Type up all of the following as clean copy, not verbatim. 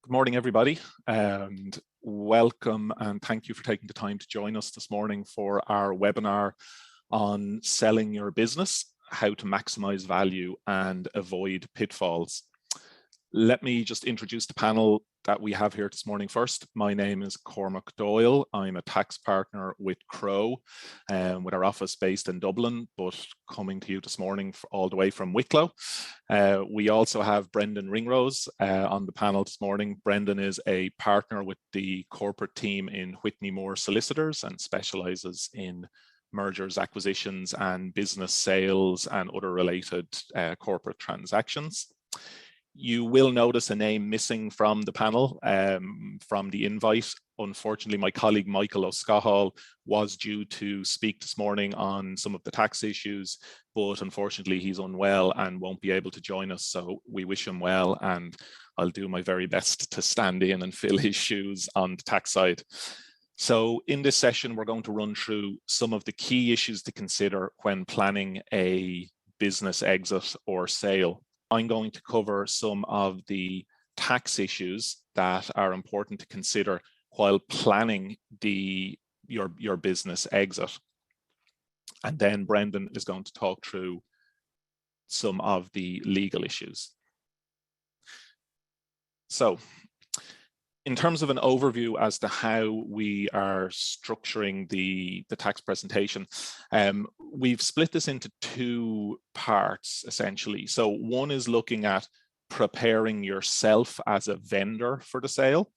Good morning, everybody, and welcome and thank you for taking the time to join us this morning for our webinar on selling your business, how to maximize value and avoid pitfalls. Let me just introduce the panel that we have here this morning first. My name is Cormac Doyle. I'm a tax partner with Crowe, with our office based in Dublin, but coming to you this morning all the way from Wicklow. We also have Brendan Ringrose on the panel this morning. Brendan is a partner with the corporate team in Whitney Moore Solicitors and specializes in mergers, acquisitions, and business sales and other related corporate transactions. You will notice a name missing from the panel, from the invite. Unfortunately, my colleague Michael O'Scahall was due to speak this morning on some of the tax issues, but unfortunately he's unwell and won't be able to join us. So we wish him well, and I'll do my very best to stand in and fill his shoes on the tax side. So in this session, we're going to run through some of the key issues to consider when planning a business exit or sale. I'm going to cover some of the tax issues that are important to consider while planning your business exit. And then Brendan is going to talk through some of the legal issues. So, in terms of an overview as to how we are structuring the tax presentation, we've split this into two parts, essentially. So one is looking at preparing yourself as a vendor for the sale.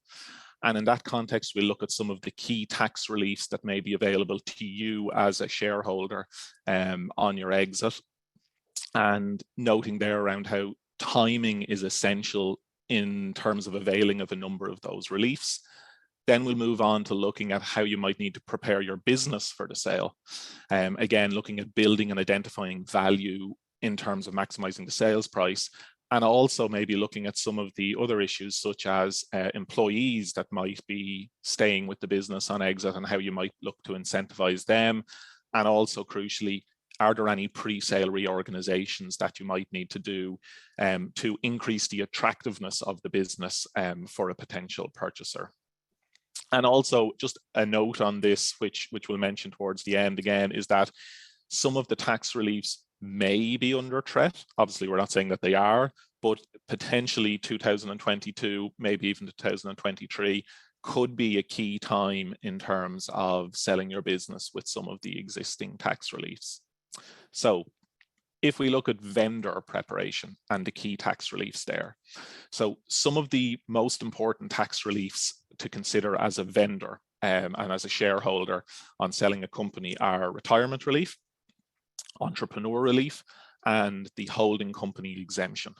And in that context, we'll look at some of the key tax reliefs that may be available to you as a shareholder on your exit. And noting there around how timing is essential in terms of availing of a number of those reliefs. Then we'll move on to looking at how you might need to prepare your business for the sale. Again, looking at building and identifying value in terms of maximizing the sales price, and also maybe looking at some of the other issues such as employees that might be staying with the business on exit and how you might look to incentivize them. And also crucially, are there any pre-sale reorganizations that you might need to do to increase the attractiveness of the business for a potential purchaser? And also just a note on this, which we'll mention towards the end again, is that some of the tax reliefs may be under threat. Obviously, we're not saying that they are, but potentially 2022, maybe even 2023, could be a key time in terms of selling your business with some of the existing tax reliefs. So if we look at vendor preparation and the key tax reliefs there. So some of the most important tax reliefs to consider as a vendor and as a shareholder on selling a company are retirement relief, entrepreneur relief, and the holding company exemption.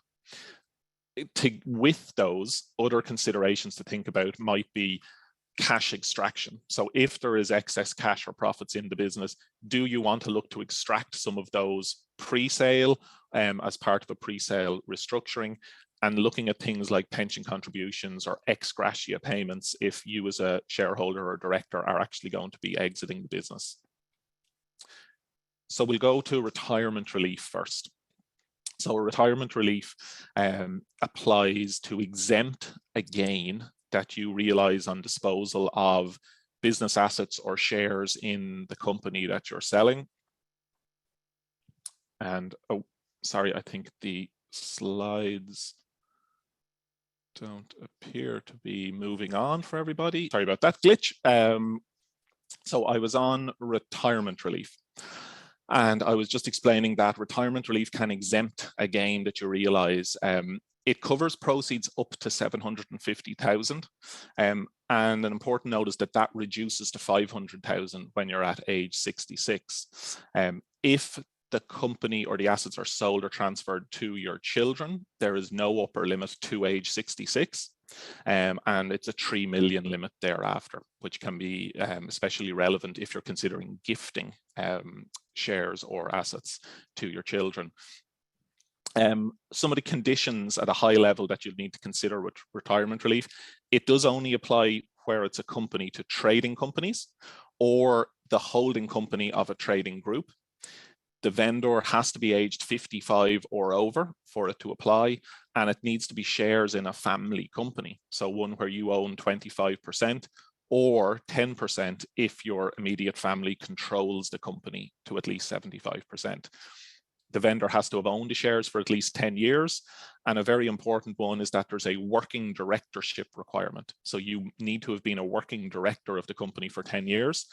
With those, other considerations to think about might be cash extraction. So if there is excess cash or profits in the business, do you want to look to extract some of those pre-sale as part of a pre-sale restructuring, and looking at things like pension contributions or ex gratia payments if you as a shareholder or director are actually going to be exiting the business. So we'll go to retirement relief first. So retirement relief applies to exempt a gain that you realize on disposal of business assets or shares in the company that you're selling. And, oh, sorry, I think the slides don't appear to be moving on for everybody. Sorry about that glitch. So I was on retirement relief. And I was just explaining that retirement relief can exempt a gain that you realize. It covers proceeds up to 750,000. And an important note is that that reduces to 500,000 when you're at age 66. If the company or the assets are sold or transferred to your children, there is no upper limit to age 66. And it's a 3 million limit thereafter, which can be especially relevant if you're considering gifting shares or assets to your children. Some of the conditions at a high level that you'll need to consider with retirement relief, it does only apply where it's a company to trading companies or the holding company of a trading group. The vendor has to be aged 55 or over for it to apply, and it needs to be shares in a family company. So one where you own 25% or 10% if your immediate family controls the company to at least 75%. The vendor has to have owned the shares for at least 10 years. And a very important one is that there's a working directorship requirement. So you need to have been a working director of the company for 10 years,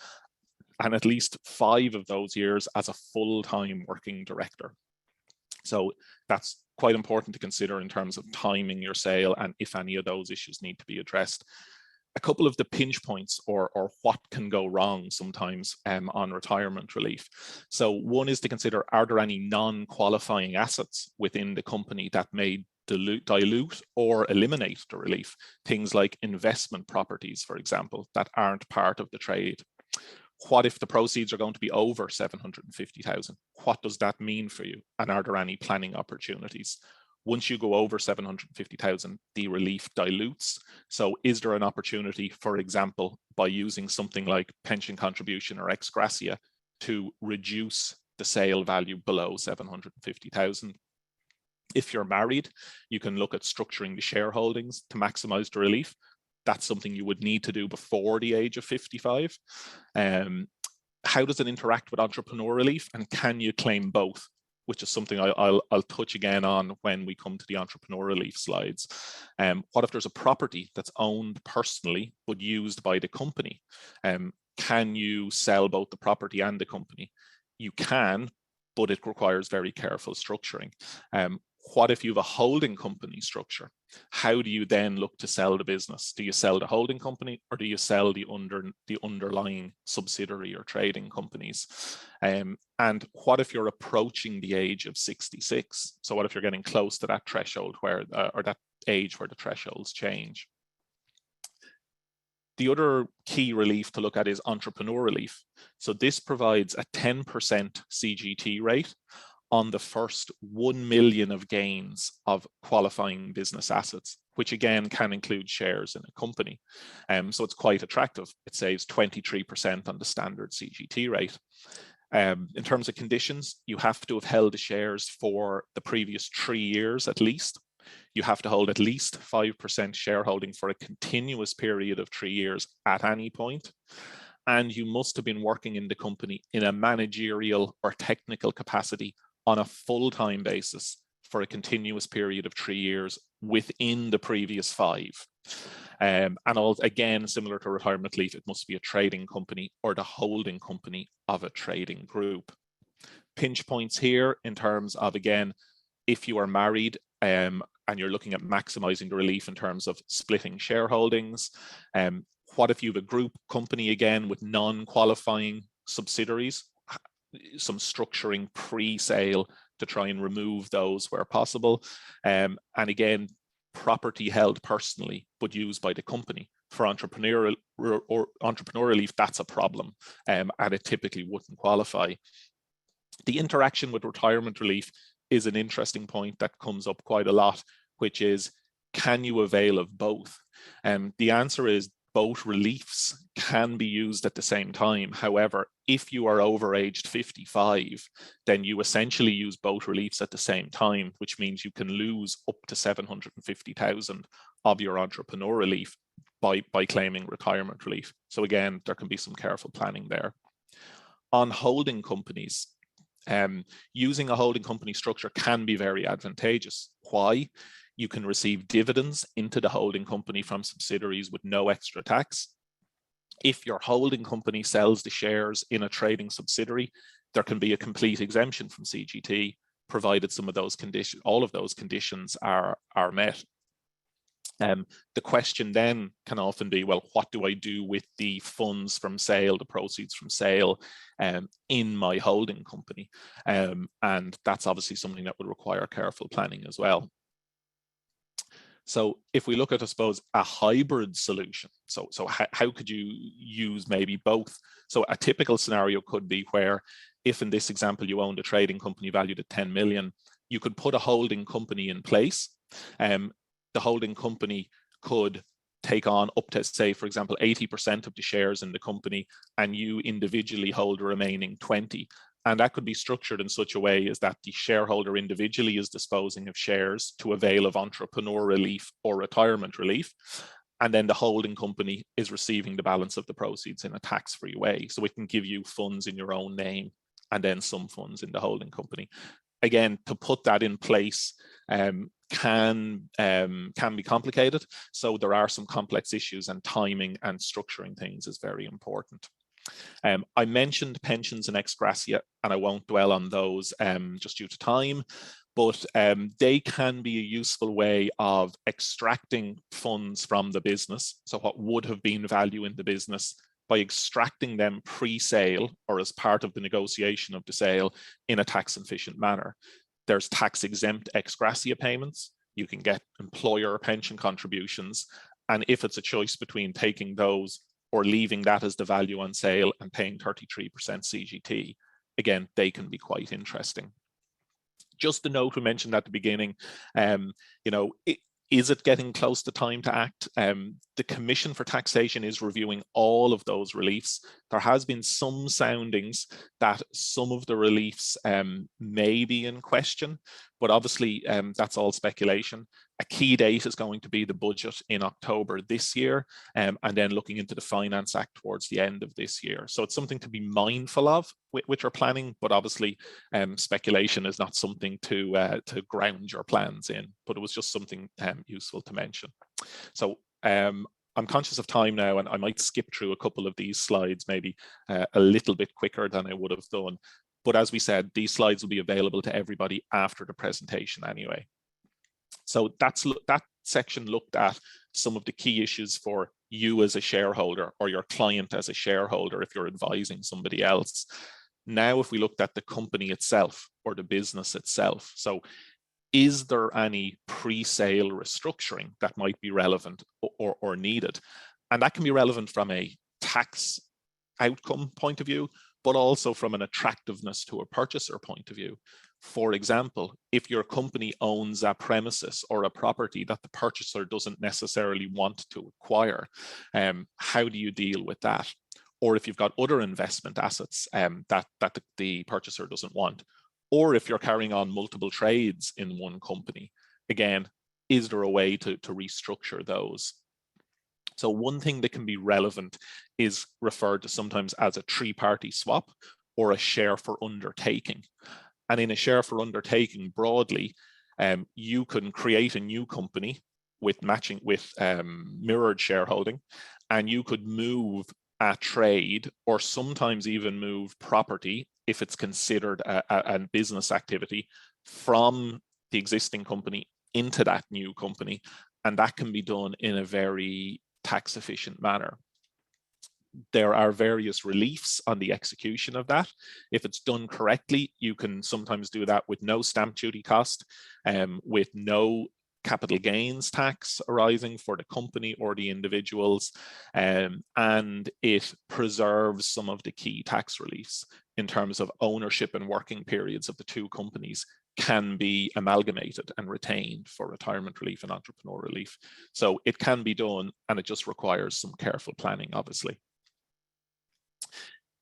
and at least 5 of those years as a full-time working director. So that's quite important to consider in terms of timing your sale and if any of those issues need to be addressed. A couple of the pinch points or what can go wrong sometimes on retirement relief. So one is to consider, are there any non-qualifying assets within the company that may dilute or eliminate the relief? Things like investment properties, for example, that aren't part of the trade. What if the proceeds are going to be over 750,000? What does that mean for you? And are there any planning opportunities? Once you go over 750,000, the relief dilutes. So is there an opportunity, for example, by using something like pension contribution or ex gratia to reduce the sale value below 750,000? If you're married, you can look at structuring the shareholdings to maximize the relief. That's something you would need to do before the age of 55. How does it interact with entrepreneur relief, and can you claim both? Which is something I'll touch again on when we come to the entrepreneur relief slides. What if there's a property that's owned personally but used by the company? Can you sell both the property and the company? You can, but it requires very careful structuring. What if you have a holding company structure? How do you then look to sell the business? Do you sell the holding company, or do you sell the underlying subsidiary or trading companies? And what if you're approaching the age of 66? So what if you're getting close to that threshold where, or that age where the thresholds change? The other key relief to look at is entrepreneur relief. So this provides a 10% CGT rate on the first 1 million of gains of qualifying business assets, which again can include shares in a company. So it's quite attractive. It saves 23% on the standard CGT rate. In terms of conditions, you have to have held the shares for the previous 3 years at least. You have to hold at least 5% shareholding for a continuous period of 3 years at any point. And you must have been working in the company in a managerial or technical capacity on a full-time basis for a continuous period of 3 years within the previous 5. And again, similar to retirement relief, it must be a trading company or the holding company of a trading group. Pinch points here in terms of, again, if you are married and you're looking at maximizing the relief in terms of splitting shareholdings. What if you have a group company, again, with non-qualifying subsidiaries? Some structuring pre-sale to try and remove those where possible. And again, property held personally but used by the company. For entrepreneur relief, that's a problem, and it typically wouldn't qualify. The interaction with retirement relief is an interesting point that comes up quite a lot, which is, can you avail of both? The answer is both reliefs can be used at the same time. However, if you are over aged 55, then you essentially use both reliefs at the same time, which means you can lose up to 750,000 of your entrepreneur relief by claiming retirement relief. So again, there can be some careful planning there. On holding companies, using a holding company structure can be very advantageous. Why? You can receive dividends into the holding company from subsidiaries with no extra tax. If your holding company sells the shares in a trading subsidiary, there can be a complete exemption from CGT, provided some of those conditions, all of those conditions are met. The question then can often be, well, what do I do with the funds from sale, the proceeds from sale in my holding company? And that's obviously something that would require careful planning as well. So if we look at, I suppose, a hybrid solution, so how could you use maybe both? So a typical scenario could be where, if in this example you owned a trading company valued at 10 million, you could put a holding company in place. The holding company could take on up to, say, for example, 80% of the shares in the company, and you individually hold the remaining 20%. And that could be structured in such a way as that the shareholder individually is disposing of shares to avail of entrepreneur relief or retirement relief. And then the holding company is receiving the balance of the proceeds in a tax-free way. So it can give you funds in your own name and then some funds in the holding company. Again, to put that in place can be complicated. So there are some complex issues, and timing and structuring things is very important. I mentioned pensions and ex gratia, and I won't dwell on those just due to time, but they can be a useful way of extracting funds from the business. So what would have been value in the business, by extracting them pre-sale or as part of the negotiation of the sale in a tax-efficient manner. There's tax-exempt ex gratia payments. You can get employer pension contributions. And if it's a choice between taking those or leaving that as the value on sale and paying 33% CGT, again, they can be quite interesting. Just the note we mentioned at the beginning, is it getting close to time to act? The Commission for Taxation is reviewing all of those reliefs. There has been some soundings that some of the reliefs may be in question, but obviously that's all speculation. A key date is going to be the budget in October this year, and then looking into the Finance Act towards the end of this year. So it's something to be mindful of with your planning, but obviously speculation is not something to ground your plans in, but it was just something useful to mention. So I'm conscious of time now, and I might skip through a couple of these slides, maybe a little bit quicker than I would have done. But as we said, these slides will be available to everybody after the presentation anyway. So that section looked at some of the key issues for you as a shareholder or your client as a shareholder if you're advising somebody else. Now, if we looked at the company itself or the business itself, so is there any pre-sale restructuring that might be relevant or needed? And that can be relevant from a tax outcome point of view, but also from an attractiveness to a purchaser point of view. For example, if your company owns a premises or a property that the purchaser doesn't necessarily want to acquire, how do you deal with that? Or if you've got other investment assets that the purchaser doesn't want, or if you're carrying on multiple trades in one company, again, is there a way to restructure those? So one thing that can be relevant is referred to sometimes as a three-party swap or a share for undertaking. And in a share for undertaking broadly, you can create a new company with mirrored shareholding, and you could move a trade or sometimes even move property if it's considered a business activity from the existing company into that new company. And that can be done in a very tax efficient manner. There are various reliefs on the execution of that. If it's done correctly, you can sometimes do that with no stamp duty cost, with no capital gains tax arising for the company or the individuals, and it preserves some of the key tax reliefs in terms of ownership and working periods of the two companies can be amalgamated and retained for retirement relief and entrepreneur relief. So it can be done, and it just requires some careful planning, obviously.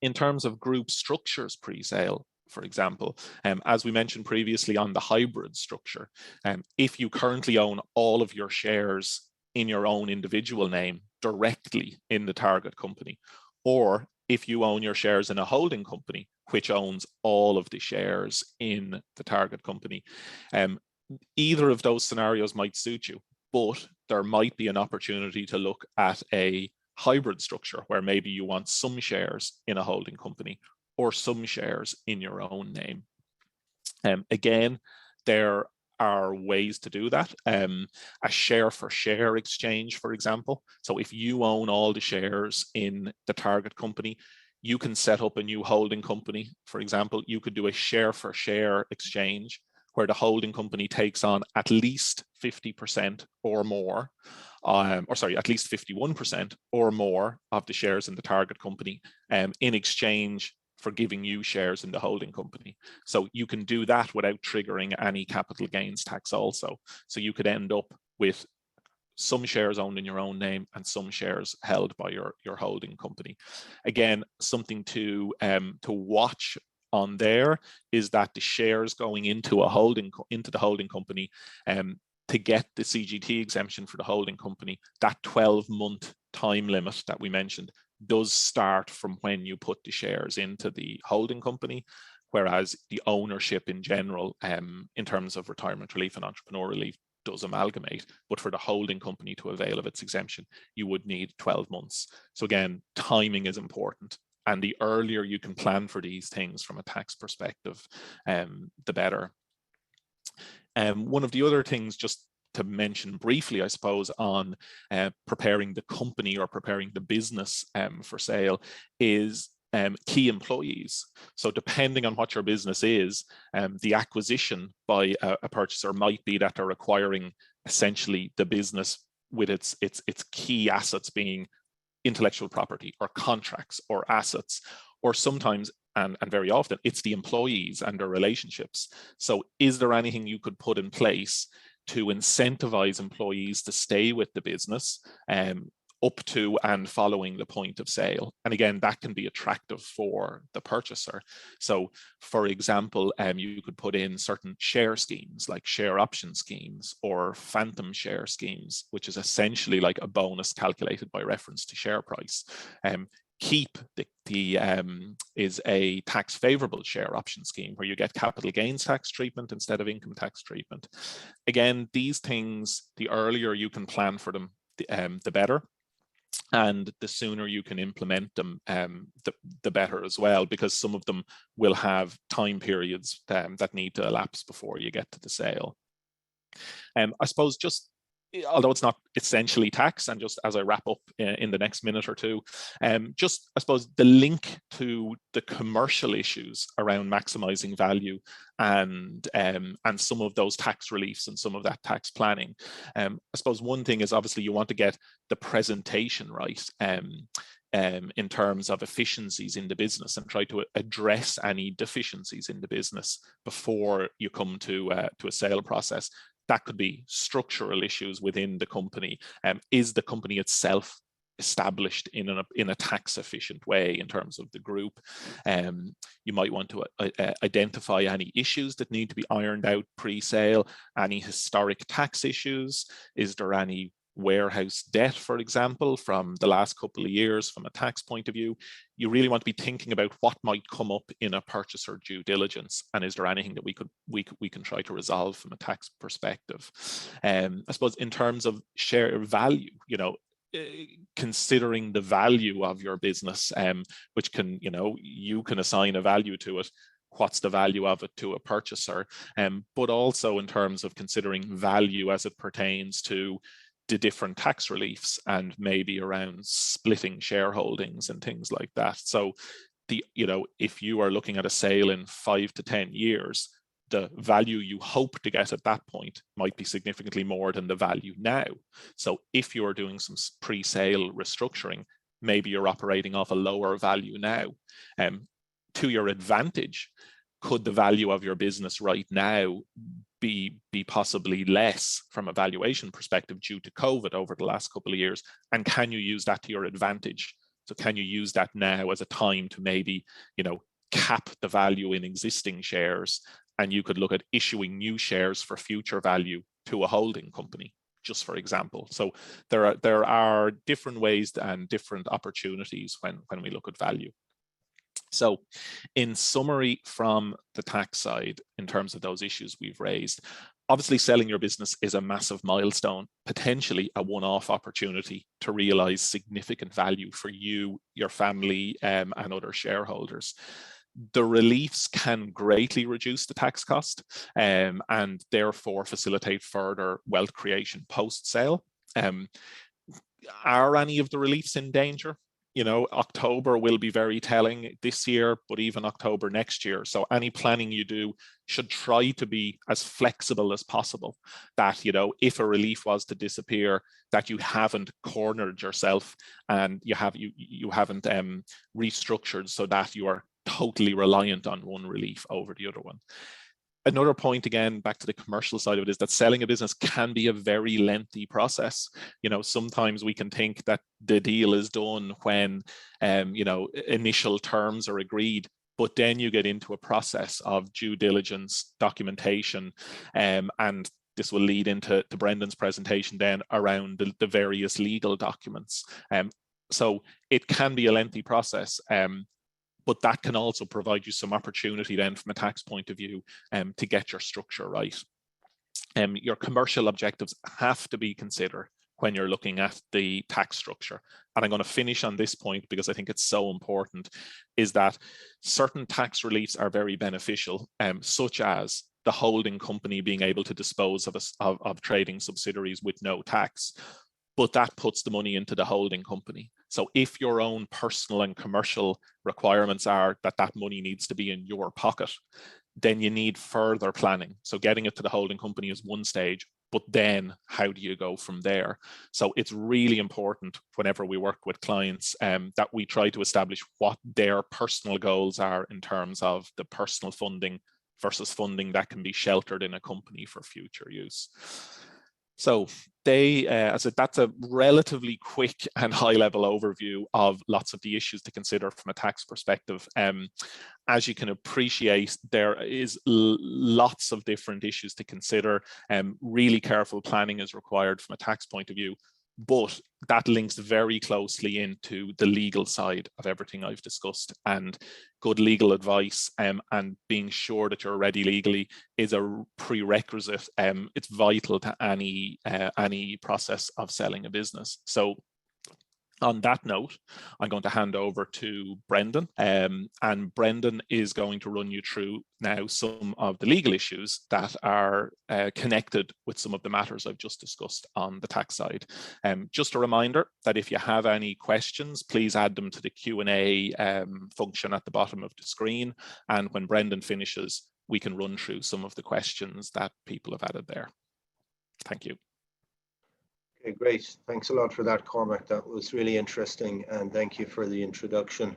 In terms of group structures pre-sale, for example, as we mentioned previously on the hybrid structure, if you currently own all of your shares in your own individual name directly in the target company, or if you own your shares in a holding company which owns all of the shares in the target company, either of those scenarios might suit you, but there might be an opportunity to look at a hybrid structure where maybe you want some shares in a holding company or some shares in your own name. Again, there are ways to do that. A share for share exchange, for example. So if you own all the shares in the target company, you can set up a new holding company. For example, you could do a share for share exchange where the holding company takes on at least 50% or more, at least 51% or more of the shares in the target company in exchange for giving you shares in the holding company. So you can do that without triggering any capital gains tax also. So you could end up with some shares owned in your own name and some shares held by your holding company. Again, something to watch on there is that the shares going into the holding company, to get the CGT exemption for the holding company, that 12-month time limit that we mentioned does start from when you put the shares into the holding company, whereas the ownership in general, in terms of retirement relief and entrepreneur relief, does amalgamate. But for the holding company to avail of its exemption, you would need 12 months. So again, timing is important. And the earlier you can plan for these things from a tax perspective, the better. One of the other things, just to mention briefly, I suppose, on preparing the company or preparing the business for sale is key employees. So depending on what your business is, the acquisition by a purchaser might be that they're acquiring essentially the business with its key assets being intellectual property or contracts or assets, or sometimes and very often it's the employees and their relationships. So is there anything you could put in place to incentivize employees to stay with the business up to and following the point of sale? And again, that can be attractive for the purchaser. So for example, you could put in certain share schemes like share option schemes or phantom share schemes, which is essentially like a bonus calculated by reference to share price. Keep is a tax favorable share option scheme where you get capital gains tax treatment instead of income tax treatment. Again, these things, the earlier you can plan for them, the better. And the sooner you can implement them, the better as well, because some of them will have time periods that need to elapse before you get to the sale. I suppose just, although it's not essentially tax, and just as I wrap up in the next minute or two, just I suppose the link to the commercial issues around maximizing value and some of those tax reliefs and some of that tax planning. I suppose one thing is obviously you want to get the presentation right in terms of efficiencies in the business and try to address any deficiencies in the business before you come to a sale process. That could be structural issues within the company. Is the company itself established in a tax efficient way in terms of the group? You might want to identify any issues that need to be ironed out pre-sale, any historic tax issues. Is there any warehouse debt, for example, from the last couple of years from a tax point of view? You really want to be thinking about what might come up in a purchaser due diligence, and is there anything that we can try to resolve from a tax perspective? I suppose in terms of share value, considering the value of your business, which can, you can assign a value to it. What's the value of it to a purchaser? But also in terms of considering value as it pertains to the different tax reliefs and maybe around splitting shareholdings and things like that. So if you are looking at a sale in 5 to 10 years, the value you hope to get at that point might be significantly more than the value now. So if you're doing some pre-sale restructuring, maybe you're operating off a lower value now. To your advantage, could the value of your business right now be possibly less from a valuation perspective due to COVID over the last couple of years? And can you use that to your advantage? So can you use that now as a time to maybe, cap the value in existing shares, and you could look at issuing new shares for future value to a holding company, just for example. So there are different ways and different opportunities when we look at value. So in summary, from the tax side, in terms of those issues we've raised, obviously selling your business is a massive milestone, potentially a one-off opportunity to realize significant value for you, your family, and other shareholders. The reliefs can greatly reduce the tax cost and therefore facilitate further wealth creation post-sale. Are any of the reliefs in danger? October will be very telling this year, but even October next year. So any planning you do should try to be as flexible as possible, that, if a relief was to disappear, that you haven't cornered yourself and you haven't restructured so that you are totally reliant on one relief over the other one. Another point, again, back to the commercial side of it, is that selling a business can be a very lengthy process. Sometimes we can think that the deal is done when, initial terms are agreed. But then you get into a process of due diligence, documentation, and this will lead into Brendan's presentation then around the various legal documents. So it can be a lengthy process, but that can also provide you some opportunity then from a tax point of view to get your structure right. Your commercial objectives have to be considered when you're looking at the tax structure. And I'm going to finish on this point because I think it's so important, is that certain tax reliefs are very beneficial, such as the holding company being able to dispose of trading subsidiaries with no tax. But that puts the money into the holding company. So if your own personal and commercial requirements are that that money needs to be in your pocket, then you need further planning. So getting it to the holding company is one stage, but then how do you go from there? So it's really important whenever we work with clients that we try to establish what their personal goals are in terms of the personal funding versus funding that can be sheltered in a company for future use. So that's a relatively quick and high-level overview of lots of the issues to consider from a tax perspective. As you can appreciate, there is lots of different issues to consider. Really careful planning is required from a tax point of view, but that links very closely into the legal side of everything I've discussed, and good legal advice and being sure that you're ready legally is a prerequisite. It's vital to any process of selling a business. So on that note, I'm going to hand over to Brendan, and Brendan is going to run you through now some of the legal issues that are connected with some of the matters I've just discussed on the tax side. Just a reminder that if you have any questions, please add them to the Q&A function at the bottom of the screen, and when Brendan finishes, we can run through some of the questions that people have added there. Thank you. Okay, great. Thanks a lot for that, Cormac. That was really interesting, and thank you for the introduction.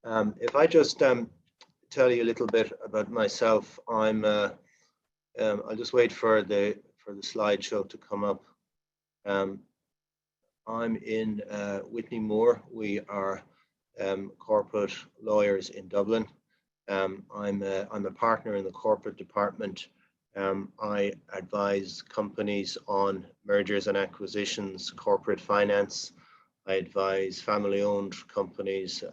If I just tell you a little bit about myself, I'll just wait for the slideshow to come up. I'm in Whitney Moore. We are corporate lawyers in Dublin. I'm a partner in the corporate department. I advise companies on mergers and acquisitions, corporate finance. I advise family-owned companies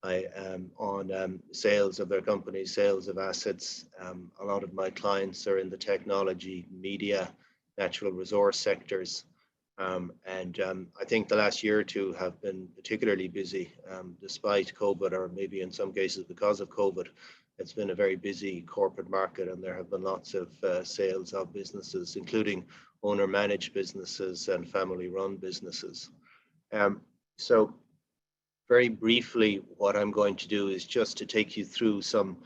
on sales of their companies, sales of assets. A lot of my clients are in the technology, media, natural resource sectors. I think the last year or two have been particularly busy, despite COVID, or maybe in some cases because of COVID. It's been a very busy corporate market, and there have been lots of sales of businesses, including owner-managed businesses and family-run businesses. So very briefly, what I'm going to do is just to take you through some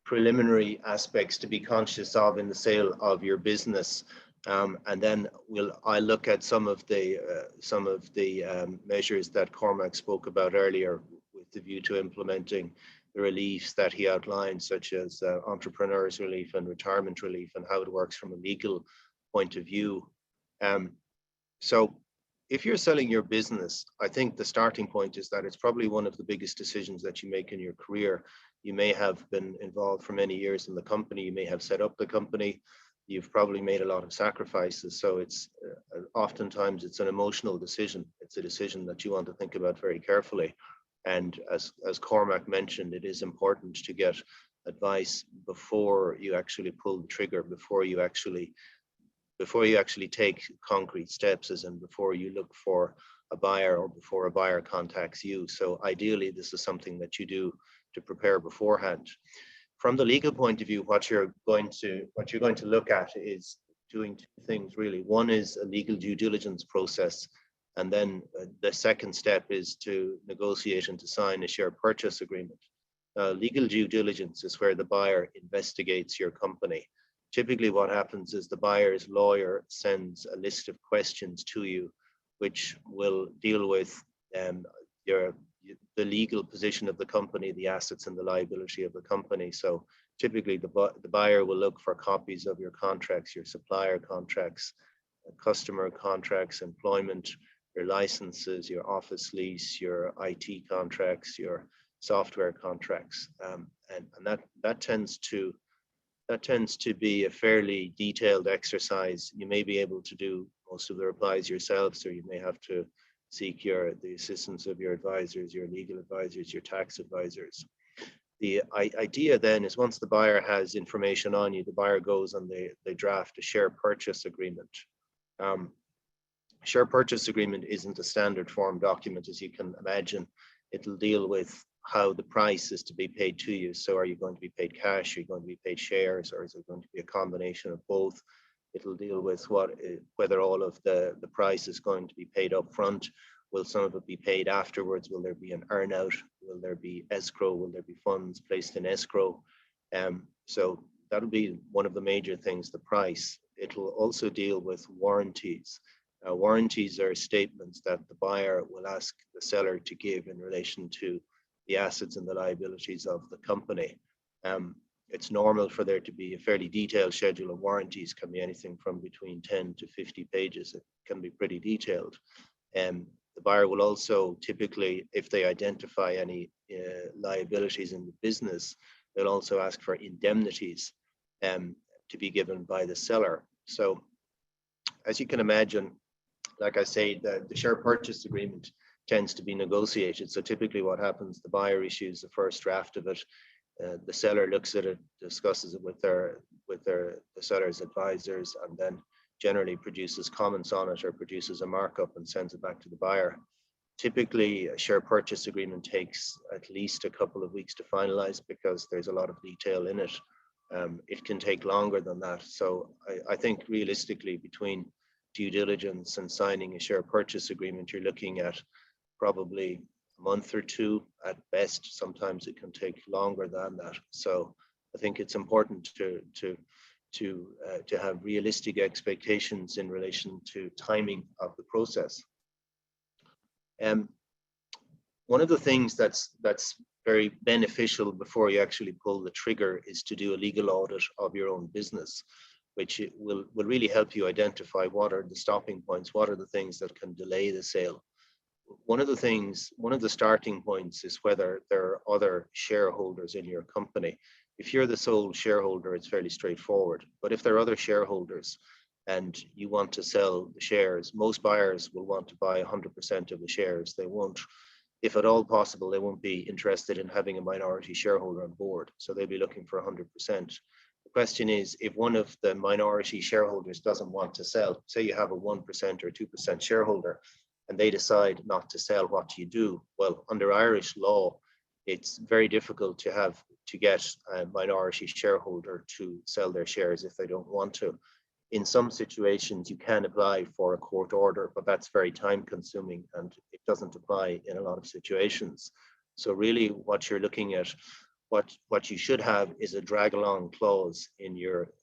preliminary aspects to be conscious of in the sale of your business. And then I look at some of the measures that Cormac spoke about earlier with the view to implementing the reliefs that he outlined, such as entrepreneurs relief and retirement relief, and how it works from a legal point of view. So if you're selling your business, I think the starting point is that it's probably one of the biggest decisions that you make in your career. You may have been involved for many years in the company. You may have set up the company. You've probably made a lot of sacrifices. So it's oftentimes it's an emotional decision. It's a decision that you want to think about very carefully. And as Cormac mentioned, it is important to get advice before you actually pull the trigger, before you actually take concrete steps, as in before you look for a buyer or before a buyer contacts you. So ideally, this is something that you do to prepare beforehand. From the legal point of view, what you're going to look at is doing two things really. One is a legal due diligence process. And then the second step is to negotiate and to sign a share purchase agreement. Legal due diligence is where the buyer investigates your company. Typically what happens is the buyer's lawyer sends a list of questions to you, which will deal with the legal position of the company, the assets and the liability of the company. So typically the buyer will look for copies of your contracts, your supplier contracts, customer contracts, employment, your licenses, your office lease, your IT contracts, your software contracts, and that tends to be a fairly detailed exercise. You may be able to do most of the replies yourselves, or you may have to seek the assistance of your advisors, your legal advisors, your tax advisors. The idea then is once the buyer has information on you, the buyer goes and they draft a share purchase agreement. Share purchase agreement isn't a standard form document, as you can imagine. It'll deal with how the price is to be paid to you. So are you going to be paid cash? Are you going to be paid shares? Or is it going to be a combination of both? It'll deal with whether all of the price is going to be paid up front. Will some of it be paid afterwards? Will there be an earnout? Will there be escrow? Will there be funds placed in escrow? So that'll be one of the major things, the price. It'll also deal with warranties. Warranties are statements that the buyer will ask the seller to give in relation to the assets and the liabilities of the company. It's normal for there to be a fairly detailed schedule of warranties, can be anything from between 10 to 50 pages. It can be pretty detailed. The buyer will also typically, if they identify any liabilities in the business, they'll also ask for indemnities to be given by the seller. So as you can imagine, like I say, the share purchase agreement tends to be negotiated. So typically what happens, the buyer issues the first draft of it, the seller looks at it, discusses it with the seller's advisors, and then generally produces comments on it or produces a markup and sends it back to the buyer. Typically, a share purchase agreement takes at least a couple of weeks to finalize because there's a lot of detail in it. It can take longer than that. So I think realistically, between due diligence and signing a share purchase agreement, you're looking at probably a month or two at best. Sometimes it can take longer than that. So I think it's important to have realistic expectations in relation to timing of the process. One of the things that's very beneficial before you actually pull the trigger is to do a legal audit of your own business, which will really help you identify what are the stopping points, what are the things that can delay the sale. One of the starting points is whether there are other shareholders in your company. If you're the sole shareholder, it's fairly straightforward. But if there are other shareholders and you want to sell the shares, most buyers will want to buy 100% of the shares. They won't, if at all possible, they won't be interested in having a minority shareholder on board. So they'll be looking for 100%. The question is, if one of the minority shareholders doesn't want to sell, say you have a 1% or 2% shareholder, and they decide not to sell, what do you do? Well, under Irish law, it's very difficult to get a minority shareholder to sell their shares if they don't want to. In some situations, you can apply for a court order, but that's very time consuming and it doesn't apply in a lot of situations. So really what you're looking at, what you should have is a drag along clause in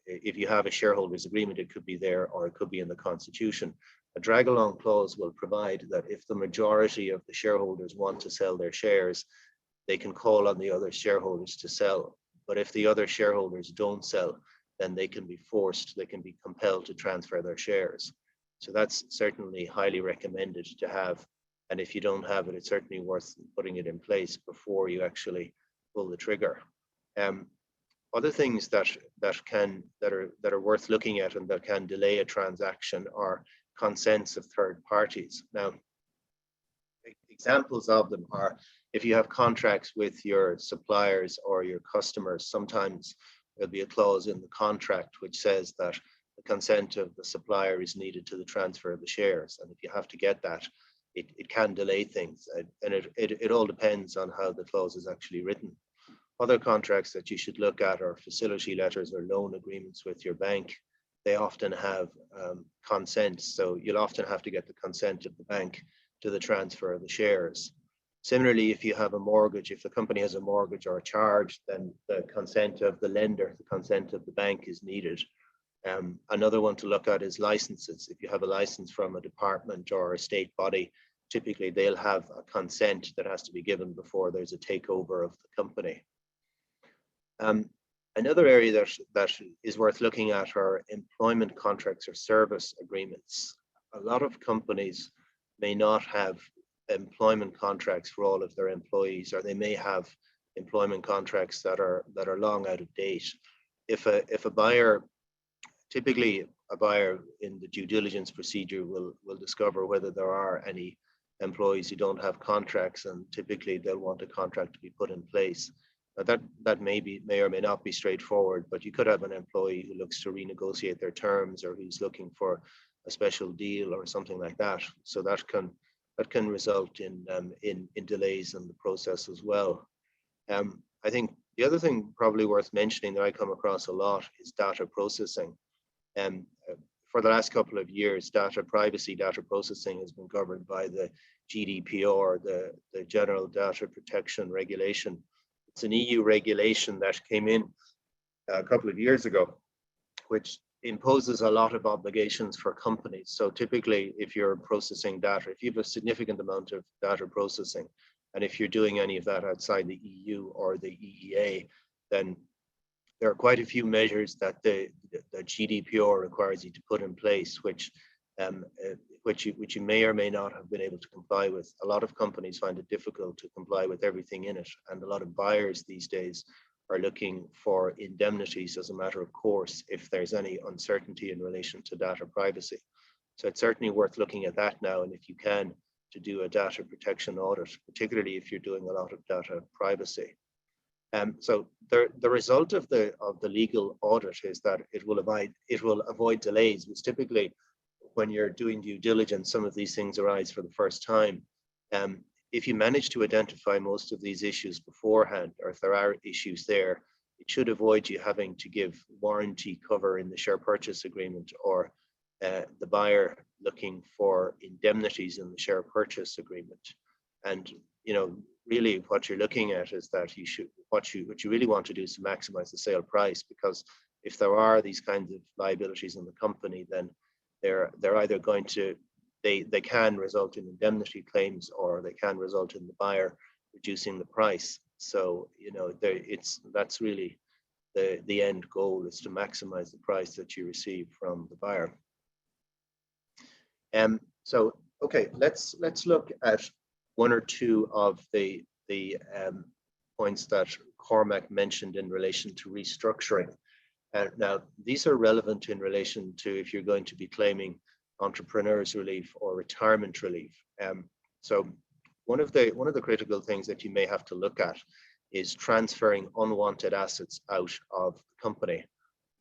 if you have a shareholders agreement, it could be there or it could be in the constitution. A drag along clause will provide that if the majority of the shareholders want to sell their shares, they can call on the other shareholders to sell. But if the other shareholders don't sell, then they can be compelled to transfer their shares. So that's certainly highly recommended to have. And if you don't have it, it's certainly worth putting it in place before you actually pull the trigger. Other things that are worth looking at and that can delay a transaction are consents of third parties. Now, examples of them are if you have contracts with your suppliers or your customers, sometimes there'll be a clause in the contract which says that the consent of the supplier is needed to the transfer of the shares. And if you have to get that, it can delay things. And it all depends on how the clause is actually written. Other contracts that you should look at are facility letters or loan agreements with your bank. They often have consent. So you'll often have to get the consent of the bank to the transfer of the shares. Similarly, if you have a mortgage, if the company has a mortgage or a charge, then the consent of the lender, the consent of the bank is needed. Another one to look at is licenses. If you have a license from a department or a state body, typically they'll have a consent that has to be given before there's a takeover of the company. Another area that is worth looking at are employment contracts or service agreements. A lot of companies may not have employment contracts for all of their employees, or they may have employment contracts that are long out of date. If a buyer, typically a buyer in the due diligence procedure will discover whether there are any employees who don't have contracts, and typically they'll want a contract to be put in place. Now that may or may not be straightforward, but you could have an employee who looks to renegotiate their terms, or who's looking for a special deal or something like that. So that can result in delays in the process as well. I think the other thing probably worth mentioning that I come across a lot is data processing. For the last couple of years, data processing has been governed by the GDPR, the General Data Protection Regulation. It's an EU regulation that came in a couple of years ago, which imposes a lot of obligations for companies. So typically, if you're processing data, if you have a significant amount of data processing, and if you're doing any of that outside the EU or the EEA, then there are quite a few measures that the GDPR requires you to put in place, which you may or may not have been able to comply with. A lot of companies find it difficult to comply with everything in it, and a lot of buyers these days are looking for indemnities as a matter of course if there's any uncertainty in relation to data privacy. So it's certainly worth looking at that now, and if you can, to do a data protection audit, particularly if you're doing a lot of data privacy. So the result of the legal audit is that it will avoid delays, which typically when you're doing due diligence, some of these things arise for the first time. If you manage to identify most of these issues beforehand, or if there are issues there, it should avoid you having to give warranty cover in the share purchase agreement, or the buyer looking for indemnities in the share purchase agreement. And really what you're looking at is that what you really want to do is to maximize the sale price, because if there are these kinds of liabilities in the company, then they're either going to they can result in indemnity claims, or they can result in the buyer reducing the price. So that's really the end goal, is to maximize the price that you receive from the buyer. So okay, let's look at one or two of the points that Cormac mentioned in relation to restructuring. Now, these are relevant in relation to if you're going to be claiming entrepreneurs relief or retirement relief. So one of the critical things that you may have to look at is transferring unwanted assets out of the company.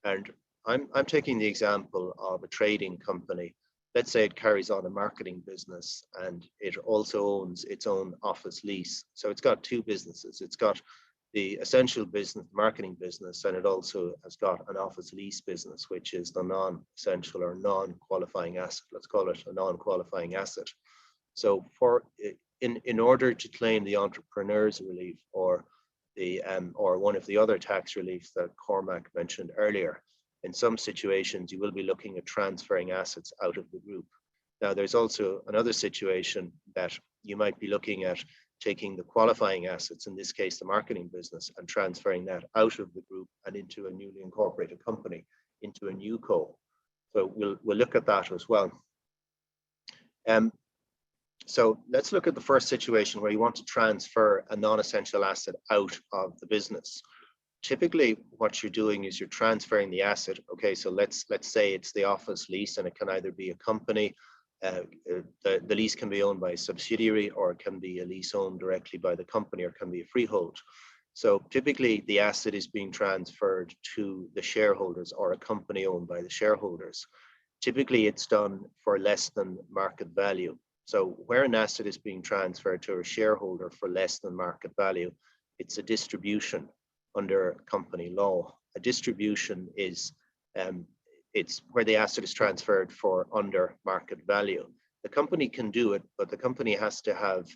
And I'm taking the example of a trading company. Let's say it carries on a marketing business, and it also owns its own office lease. So it's got two businesses. It's got the essential business, marketing business, and it also has got an office lease business, which is the non-essential or non-qualifying asset. Let's call it a non-qualifying asset. So in order to claim the entrepreneur's relief, or one of the other tax reliefs that Cormac mentioned earlier, in some situations you will be looking at transferring assets out of the group. Now, there's also another situation that you might be looking at taking the qualifying assets, in this case the marketing business, and transferring that out of the group and into a newly incorporated company, into a new co. So we'll look at that as well. So let's look at the first situation where you want to transfer a non-essential asset out of the business. Typically, what you're doing is you're transferring the asset. Okay, so let's say it's the office lease, and it can either be a company. The lease can be owned by a subsidiary, or it can be a lease owned directly by the company, or it can be a freehold. So typically the asset is being transferred to the shareholders, or a company owned by the shareholders. Typically it's done for less than market value. So where an asset is being transferred to a shareholder for less than market value, it's a distribution under company law. A distribution is it's where the asset is transferred for under market value. The company can do it, but the company has to have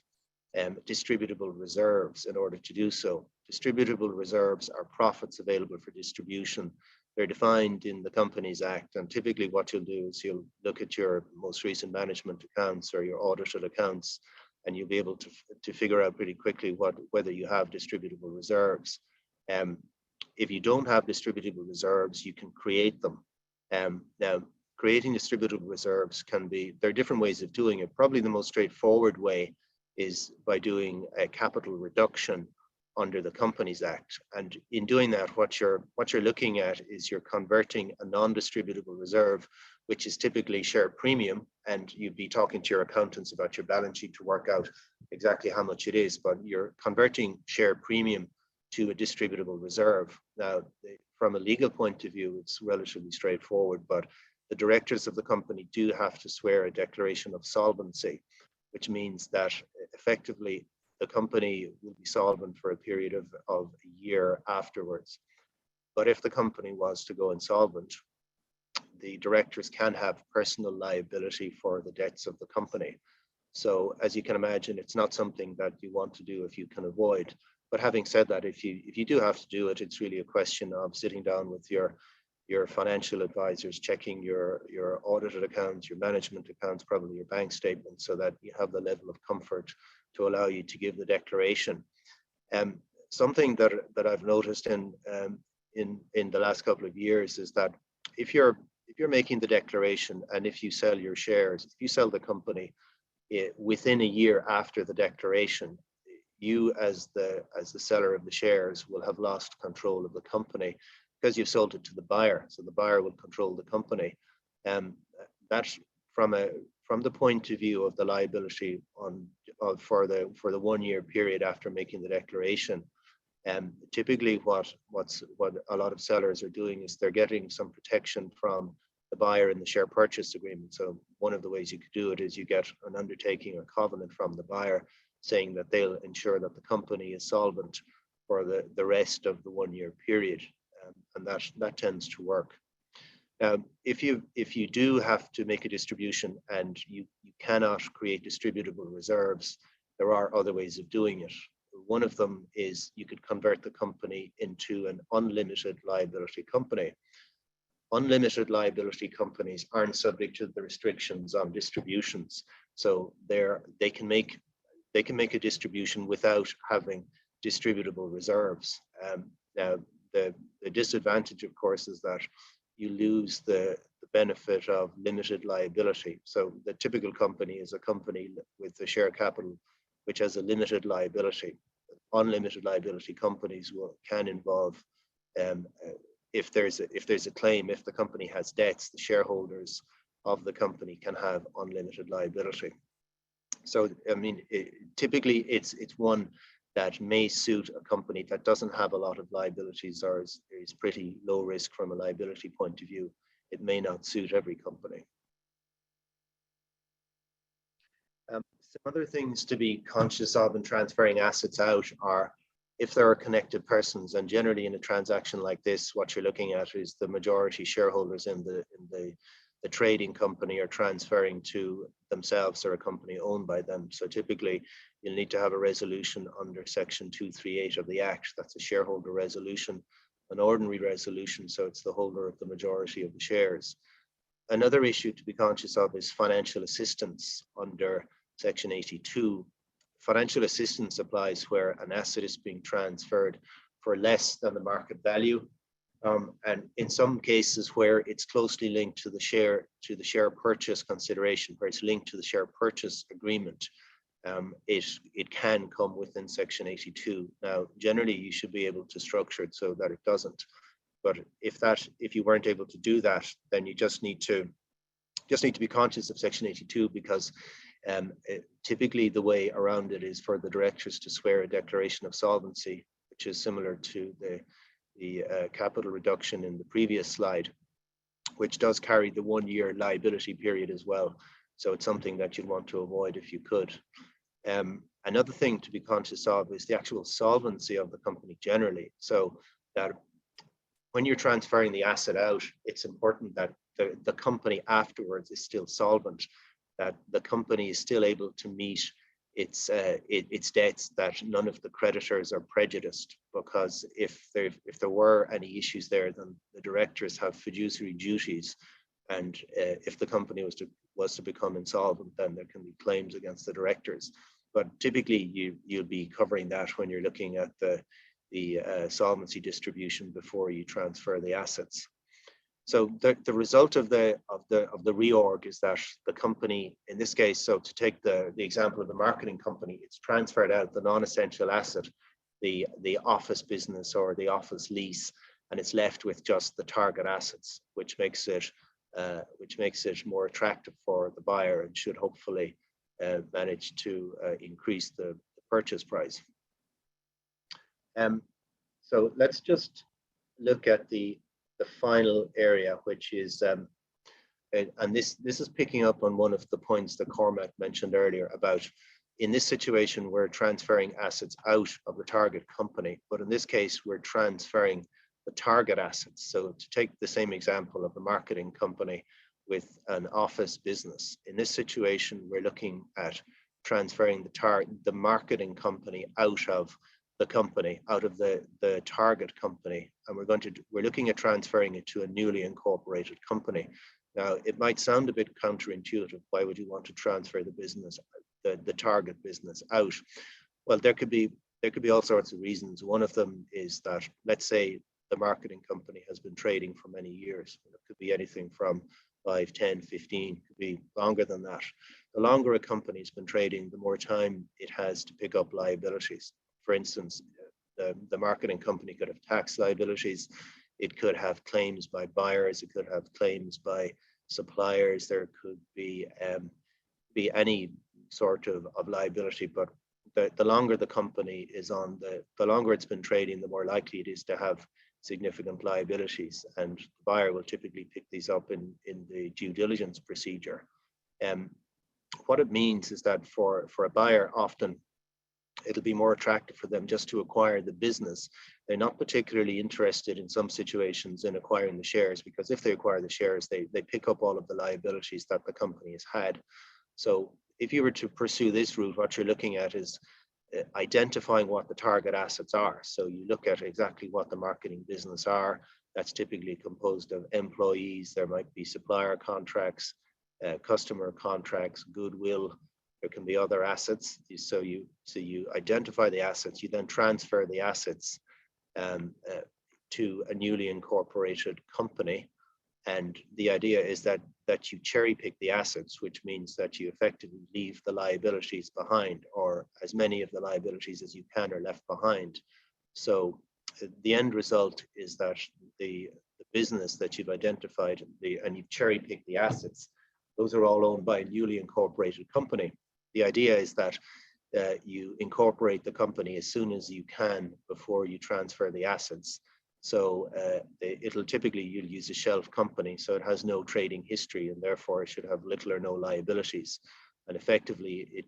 distributable reserves in order to do so. Distributable reserves are profits available for distribution. They're defined in the Companies Act, and typically what you'll do is you'll look at your most recent management accounts or your audited accounts, and you'll be able to figure out pretty quickly whether you have distributable reserves. If you don't have distributable reserves, you can create them. Now, creating distributable reserves there are different ways of doing it. Probably the most straightforward way is by doing a capital reduction under the Companies Act. And in doing that, what you're looking at is you're converting a non-distributable reserve, which is typically share premium, and you'd be talking to your accountants about your balance sheet to work out exactly how much it is, but you're converting share premium to a distributable reserve. Now, from a legal point of view, it's relatively straightforward, but the directors of the company do have to swear a declaration of solvency, which means that effectively the company will be solvent for a period of a year afterwards. But if the company was to go insolvent, the directors can have personal liability for the debts of the company. So as you can imagine, it's not something that you want to do if you can avoid. But having said that, if you do have to do it, it's really a question of sitting down with your financial advisors, checking your audited accounts, your management accounts, probably your bank statements, so that you have the level of comfort to allow you to give the declaration. Something that I've noticed in the last couple of years is that if you're making the declaration and if you sell your shares, if you sell the company within a year after the declaration, you as the seller of the shares will have lost control of the company because you've sold it to the buyer. So the buyer will control the company. That's from the point of view of the liability for the 1 year period after making the declaration. Typically what a lot of sellers are doing is they're getting some protection from the buyer in the share purchase agreement. So one of the ways you could do it is you get an undertaking or covenant from the buyer saying that they'll ensure that the company is solvent for the rest of the 1 year period. And that tends to work. If you do have to make a distribution and you cannot create distributable reserves, there are other ways of doing it. One of them is you could convert the company into an unlimited liability company. Unlimited liability companies aren't subject to the restrictions on distributions, so they can make a distribution without having distributable reserves. Now, the disadvantage, of course, is that you lose the benefit of limited liability. So the typical company is a company with the share capital which has a limited liability. Unlimited liability companies can involve if there's a claim, if the company has debts, the shareholders of the company can have unlimited liability. So I mean, typically it's one that may suit a company that doesn't have a lot of liabilities or is pretty low risk from a liability point of view. It may not suit every company. Some other things to be conscious of in transferring assets out are if there are connected persons, and generally in a transaction like this, what you're looking at is the majority shareholders in the trading company are transferring to themselves or a company owned by them. So typically you'll need to have a resolution under section 238 of the Act. That's a shareholder resolution, an ordinary resolution, so it's the holder of the majority of the shares. Another issue to be conscious of is financial assistance under section 82. Financial assistance applies where an asset is being transferred for less than the market value. And in some cases where it's closely linked to the share purchase consideration, where it's linked to the share purchase agreement, it can come within section 82. Now, generally you should be able to structure it so that it doesn't. But if you weren't able to do that, then you just need to be conscious of section 82, because typically the way around it is for the directors to swear a declaration of solvency, which is similar to the capital reduction in the previous slide, which does carry the 1 year liability period as well. So it's something that you'd want to avoid if you could. Another thing to be conscious of is the actual solvency of the company generally. So that when you're transferring the asset out, it's important that the company afterwards is still solvent, that the company is still able to meet its debts, that none of the creditors are prejudiced, because if there were any issues there, then the directors have fiduciary duties, and if the company was to become insolvent, then there can be claims against the directors. But typically you'll be covering that when you're looking at the solvency distribution before you transfer the assets. So the result of the reorg is that the company, in this case, so to take the example of the marketing company, it's transferred out the non-essential asset, the office business or the office lease, and it's left with just the target assets, which makes it more attractive for the buyer and should hopefully manage to increase the purchase price. So let's just look at the final area, which is, and this is picking up on one of the points that Cormac mentioned earlier about, in this situation, we're transferring assets out of the target company, but in this case, we're transferring the target assets. So to take the same example of the marketing company with an office business, in this situation, we're looking at transferring the marketing company out of the company, out of the target company, and we're looking at transferring it to a newly incorporated company. Now, it might sound a bit counterintuitive. Why would you want to transfer the business, the target business, out? Well, there could be all sorts of reasons. One of them is that, let's say, the marketing company has been trading for many years. It could be anything from 5, 10, 15, could be longer than that. The longer a company's been trading, the more time it has to pick up liabilities. For instance, the marketing company could have tax liabilities. It could have claims by buyers. It could have claims by suppliers. There could be any sort of liability. But the longer the company is on, the longer it's been trading, the more likely it is to have significant liabilities. And the buyer will typically pick these up in the due diligence procedure. What it means is that for a buyer, often it'll be more attractive for them just to acquire the business. They're not particularly interested in some situations in acquiring the shares, because if they acquire the shares, they pick up all of the liabilities that the company has had. So if you were to pursue this route, what you're looking at is identifying what the target assets are. So you look at exactly what the marketing business are. That's typically composed of employees. There might be supplier contracts, customer contracts, goodwill. There can be other assets. So you identify the assets. You then transfer the assets to a newly incorporated company. And the idea is that you cherry pick the assets, which means that you effectively leave the liabilities behind, or as many of the liabilities as you can are left behind. So the end result is that the business that you've identified and you've cherry picked the assets, those are all owned by a newly incorporated company. The idea is that you incorporate the company as soon as you can before you transfer the assets. So it'll typically, you'll use a shelf company, so it has no trading history, and therefore it should have little or no liabilities. And effectively,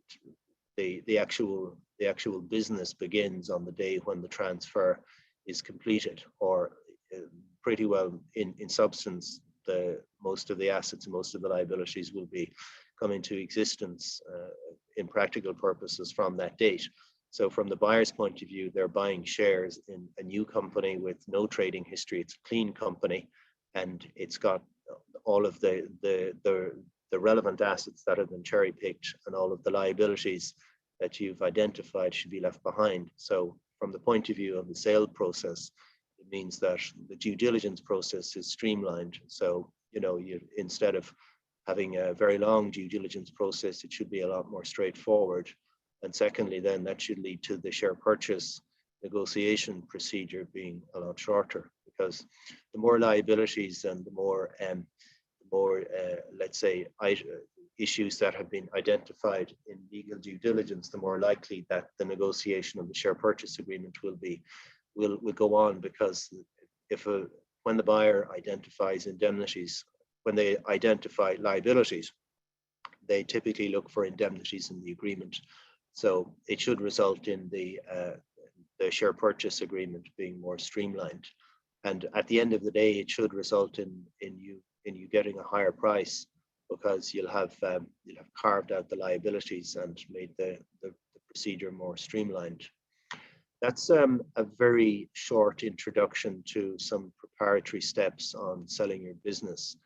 the actual business begins on the day when the transfer is completed, or pretty well in substance, most of the assets and most of the liabilities will be come into existence in practical purposes from that date. So from the buyer's point of view, they're buying shares in a new company with no trading history. It's a clean company, and it's got all of the relevant assets that have been cherry picked, and all of the liabilities that you've identified should be left behind. So from the point of view of the sale process, it means that the due diligence process is streamlined. So, instead of having a very long due diligence process, it should be a lot more straightforward. And secondly, then that should lead to the share purchase negotiation procedure being a lot shorter, because the more liabilities and the more let's say, issues that have been identified in legal due diligence, the more likely that the negotiation of the share purchase agreement will go on. Because when the buyer identifies indemnities, when they identify liabilities, they typically look for indemnities in the agreement. So it should result in the share purchase agreement being more streamlined. And at the end of the day, it should result in you getting a higher price, because you'll have carved out the liabilities and made the procedure more streamlined. That's a very short introduction to some preparatory steps on selling your business.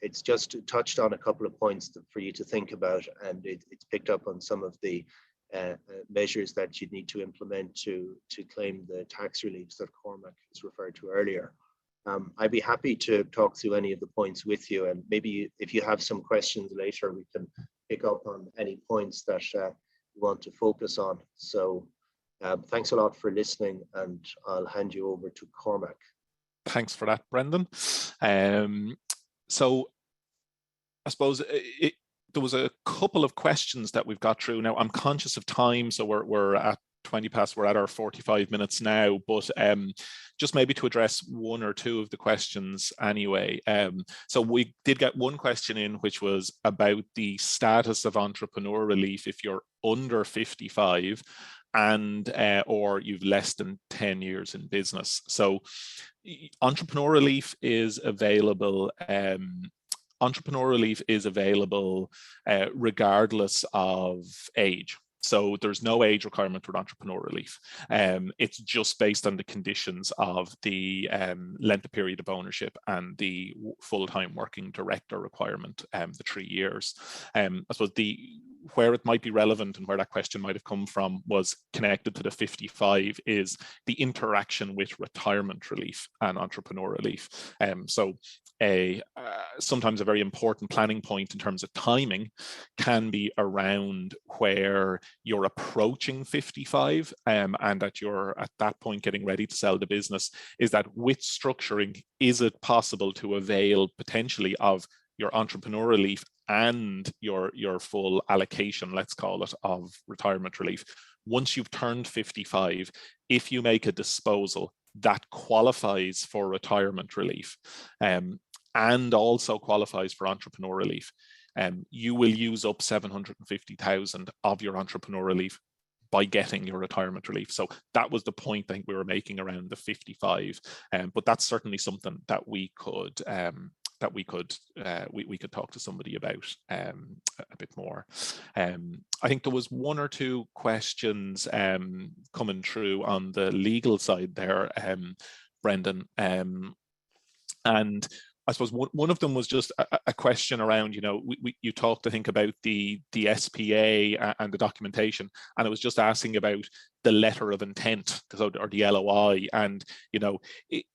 It's just touched on a couple of points for you to think about, and it's picked up on some of the measures that you need to implement to claim the tax reliefs that Cormac has referred to earlier. I'd be happy to talk through any of the points with you, and maybe if you have some questions later, we can pick up on any points that you want to focus on. So thanks a lot for listening, and I'll hand you over to Cormac. Thanks for that, Brendan. So I suppose there was a couple of questions that we've got through. Now, I'm conscious of time, so we're at 20 past, we're at our 45 minutes now, but just maybe to address one or two of the questions anyway. So we did get one question in, which was about the status of entrepreneur relief if you're under 55 and or you've less than 10 years in business. So entrepreneur relief is available. Entrepreneur relief is available regardless of age. So there's no age requirement with entrepreneur relief. It's just based on the conditions of the length of period of ownership and the full-time working director requirement, the 3 years. I suppose where it might be relevant and where that question might have come from was connected to the 55 is the interaction with retirement relief and entrepreneur relief. So sometimes a very important planning point in terms of timing can be around where you're approaching 55 and that you're at that point getting ready to sell the business. Is that with structuring, is it possible to avail potentially of your entrepreneur relief and your full allocation, let's call it, of retirement relief? Once you've turned 55, if you make a disposal, that qualifies for retirement relief and also qualifies for entrepreneur relief. You will use up 750,000 of your entrepreneur relief by getting your retirement relief. So that was the point I think we were making around the 55. But that's certainly something that we could talk to somebody about a bit more. I think there was one or two questions coming through on the legal side there, Brendan, and I suppose one of them was just a question around, you talked, I think, about the SPA and the documentation, and it was just asking about the letter of intent, or the LOI, and,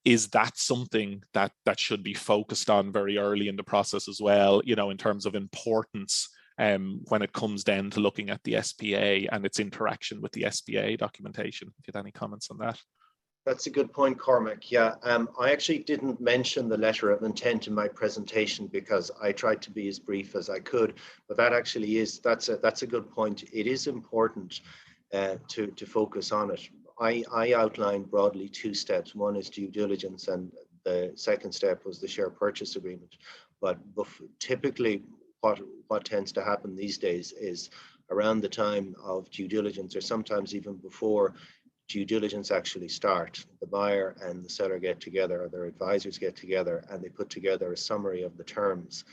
is that something that should be focused on very early in the process as well, in terms of importance when it comes down to looking at the SPA and its interaction with the SPA documentation? If you had any comments on that? That's a good point, Cormac. Yeah, I actually didn't mention the letter of intent in my presentation because I tried to be as brief as I could, but that actually that's a good point. It is important to focus on it. I outlined broadly two steps. One is due diligence, and the second step was the share purchase agreement. But typically, what tends to happen these days is around the time of due diligence, or sometimes even before due diligence actually start, the buyer and the seller get together, or their advisors get together, and they put together a summary of the terms.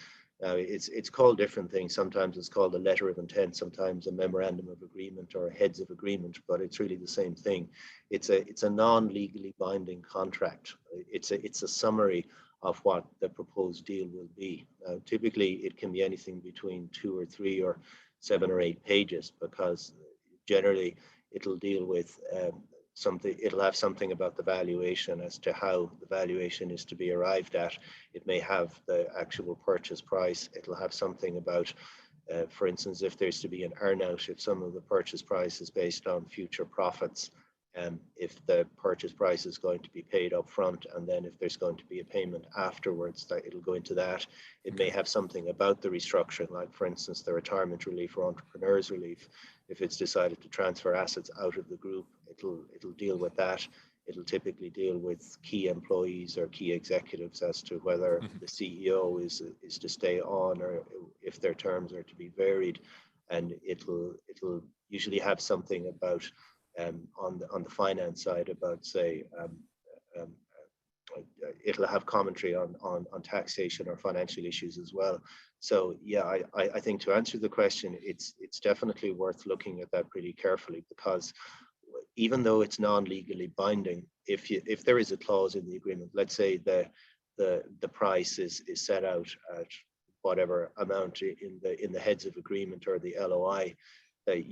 Now, it's called different things. Sometimes it's called a letter of intent, sometimes a memorandum of agreement or a heads of agreement, but it's really the same thing. It's a non-legally binding contract. It's a summary of what the proposed deal will be. Now, typically, it can be anything between 2 or 3 or 7 or 8 pages, because generally it'll deal with it'll have something about the valuation as to how the valuation is to be arrived at. It may have the actual purchase price. It'll have something about, for instance, if there's to be an earnout, if some of the purchase price is based on future profits, if the purchase price is going to be paid up front, and then if there's going to be a payment afterwards, that it'll go into that. It may have something about the restructuring, like for instance, the retirement relief or entrepreneurs relief. If it's decided to transfer assets out of the group, it'll deal with that. It'll typically deal with key employees or key executives as to whether the CEO is to stay on, or if their terms are to be varied. And it'll usually have something about on the finance side about, say, it'll have commentary on taxation or financial issues as well. So yeah, I think to answer the question, it's definitely worth looking at that pretty carefully, because even though it's non-legally binding, if there is a clause in the agreement, let's say the price is set out at whatever amount in the heads of agreement or the LOI, that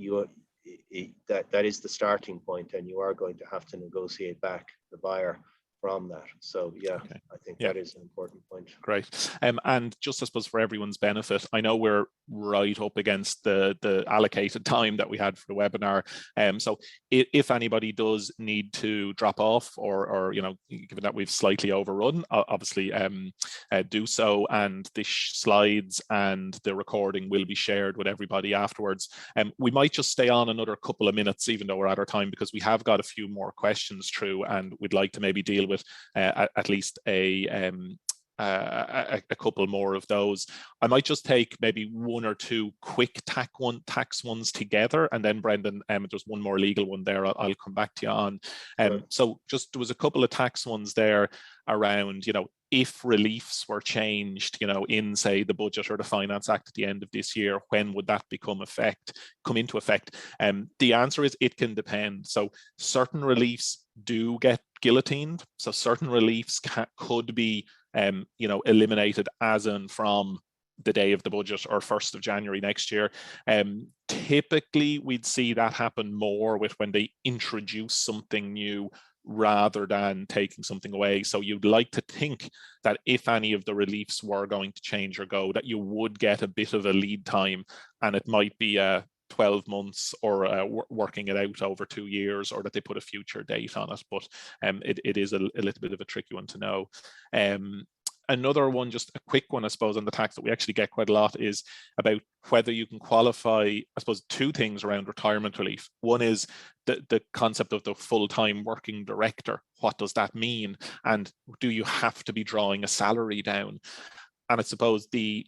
that is the starting point, and you are going to have to negotiate back the buyer from that. So yeah, Okay. I think Yeah. that is an important point. Great. And just, I suppose, for everyone's benefit, I know we're right up against the allocated time that we had for the webinar. So if anybody does need to drop off, or you know, given that we've slightly overrun, obviously do so, and the slides and the recording will be shared with everybody afterwards. We might just stay on another couple of minutes, even though we're at our time, because we have got a few more questions through, and we'd like to maybe deal with at least a couple more of those. I might just take maybe one or two quick tax ones together, and then Brendan, there's one more legal one there I'll come back to you on. Sure. So just, there was a couple of tax ones there around, you know, if reliefs were changed, you know, in, say, the budget or the Finance Act at the end of this year, when would that come into effect? The answer is it can depend. So certain reliefs do get guillotined. So certain reliefs could be you know, eliminated as in from the day of the budget or 1st of January next year. Typically, we'd see that happen more with when they introduce something new rather than taking something away. So you'd like to think that if any of the reliefs were going to change or go, that you would get a bit of a lead time, and it might be 12 months or working it out over 2 years, or that they put a future date on it. But it is a little bit of a tricky one to know. Another one, just a quick one, I suppose, on the tax that we actually get quite a lot, is about whether you can qualify, I suppose, two things around retirement relief. One is the concept of the full-time working director. What does that mean? And do you have to be drawing a salary down? And I suppose the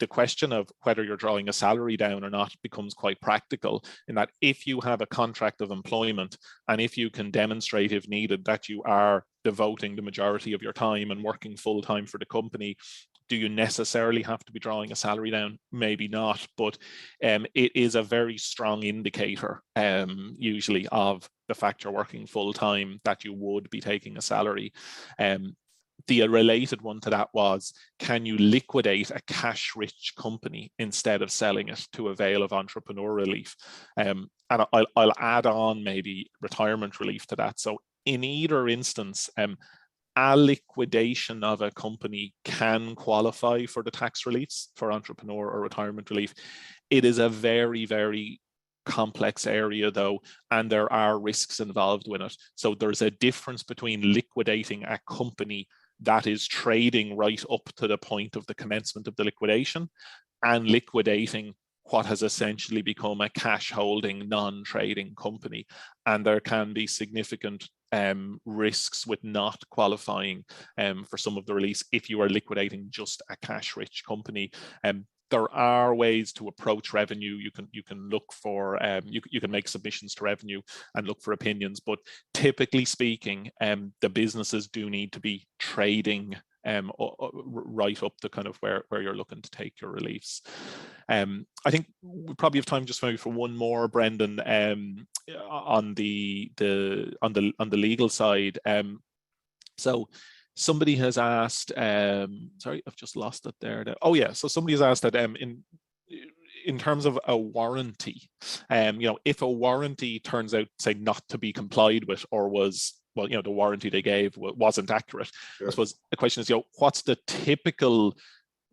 question of whether you're drawing a salary down or not becomes quite practical, in that if you have a contract of employment, and if you can demonstrate, if needed, that you are devoting the majority of your time and working full-time for the company, do you necessarily have to be drawing a salary down? Maybe not, but it is a very strong indicator, usually, of the fact you're working full-time, that you would be taking a salary. The related one to that was, can you liquidate a cash-rich company instead of selling it to avail of entrepreneur relief? And I'll add on maybe retirement relief to that. So in either instance, a liquidation of a company can qualify for the tax reliefs for entrepreneur or retirement relief. It is a very, very complex area, though, and there are risks involved with it. So there's a difference between liquidating a company that is trading right up to the point of the commencement of the liquidation, and liquidating what has essentially become a cash holding, non-trading company. And there can be significant risks with not qualifying for some of the release if you are liquidating just a cash rich company. There are ways to approach revenue. You can look for, you can make submissions to revenue and look for opinions, but typically speaking, the businesses do need to be trading right up to kind of where you're looking to take your reliefs. I think we probably have time just maybe for one more, Brendan, on the legal side. So somebody has asked, sorry, I've just lost it there. Oh yeah, so somebody has asked that in terms of a warranty, you know, if a warranty turns out, say, not to be complied with, or was, well, you know, the warranty they gave wasn't accurate. Sure. I suppose the question is, you know, what's the typical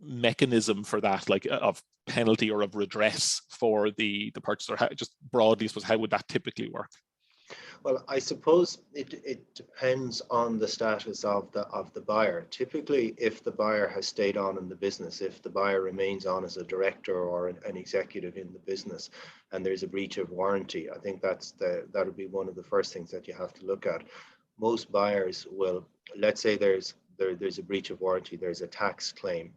mechanism for that, like of penalty or of redress for the purchaser? How, just broadly, I suppose, how would that typically work? Well, I suppose it depends on the status of the buyer. Typically, if the buyer has stayed on in the business, if the buyer remains on as a director or an executive in the business, and there's a breach of warranty, I think that would be one of the first things that you have to look at. Most buyers will, let's say there's a breach of warranty, there's a tax claim,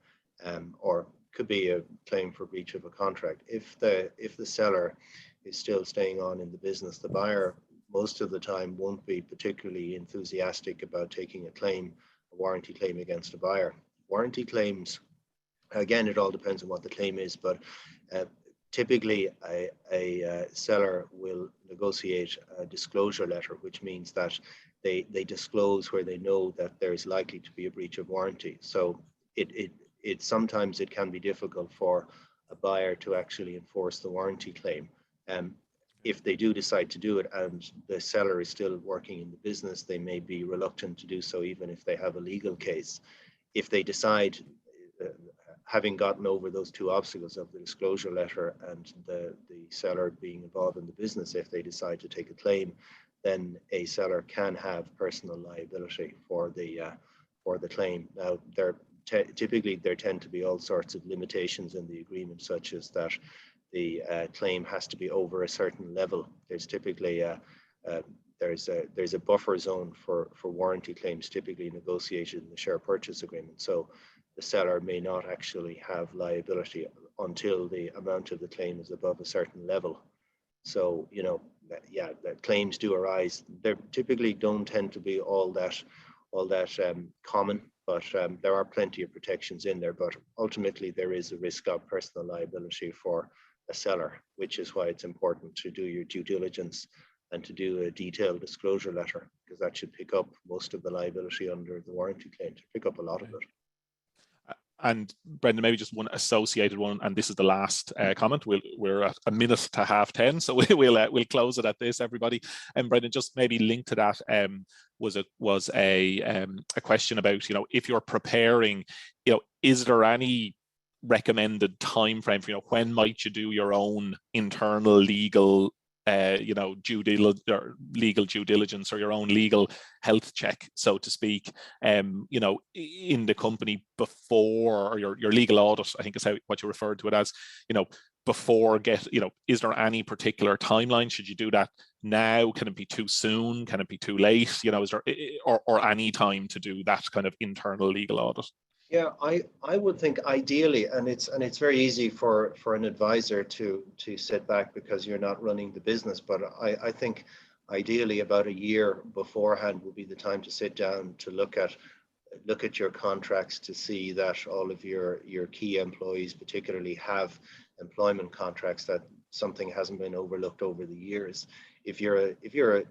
or could be a claim for breach of a contract. If the seller is still staying on in the business, the buyer most of the time won't be particularly enthusiastic about taking a warranty claim against a buyer. Warranty claims, again, it all depends on what the claim is, but typically a seller will negotiate a disclosure letter, which means that they disclose where they know that there is likely to be a breach of warranty. So sometimes it can be difficult for a buyer to actually enforce the warranty claim. if they do decide to do it and the seller is still working in the business, they may be reluctant to do so even if they have a legal case. If they decide, having gotten over those two obstacles of the disclosure letter and the seller being involved in the business, if they decide to take a claim, then a seller can have personal liability for the claim. Now, typically there tend to be all sorts of limitations in the agreement, such as that the claim has to be over a certain level. There's typically there's a buffer zone for warranty claims, typically negotiated in the share purchase agreement. So the seller may not actually have liability until the amount of the claim is above a certain level. So, you know, yeah, that claims do arise. They typically don't tend to be all that common, but there are plenty of protections in there. But ultimately, there is a risk of personal liability for a seller, which is why it's important to do your due diligence and to do a detailed disclosure letter, because that should pick up most of the liability under the warranty claim, to pick up a lot of it. And Brendan, maybe just one associated one, and this is the last comment. We're at 9:50 to 10:30, so we'll close it at this, everybody. And Brendan, just maybe linked to that was a question about, you know, if you're preparing, you know, is there any recommended time frame for, you know, when might you do your own internal legal you know, legal due diligence, or your own legal health check, so to speak, you know, in the company before, or your legal audit, I think is what you referred to it as, you know, before you know, is there any particular timeline? Should you do that now? Can it be too soon? Can it be too late? You know, is there, or any time to do that kind of internal legal audit? Yeah, I would think ideally, and it's very easy for an advisor to sit back because you're not running the business, but I think ideally about a year beforehand would be the time to sit down to look at your contracts, to see that all of your key employees particularly have employment contracts, that something hasn't been overlooked over the years. If you're